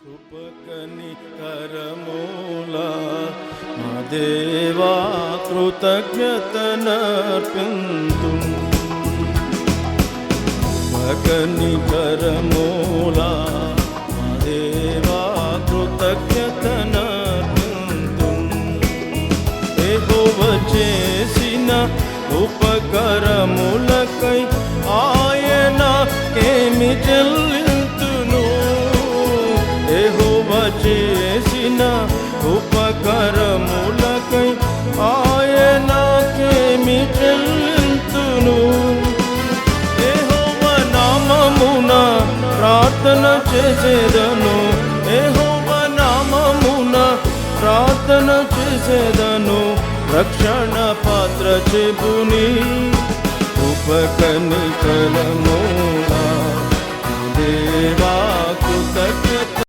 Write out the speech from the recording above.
కృపకనికరమూలా మా దేవా కృతజ్ఞతనర్పింతు. కృపకనికరమూలా మా దేవా కృతజ్ఞతనర్పింతు. యెహోవా చేసిన ఉపకరములకై ఆయనకేమి చెల్లింతును. యెహోవా చేసిన ఉపకరములకై ఆయనకేమి చెల్లింతును. యెహోవా నామమున ప్రార్థన చేసేదను, యెహోవా నామమున ప్రార్థన చేసేదను. రక్షణ పాత్ర చెబుని ఉపకనికరమూలా దేవా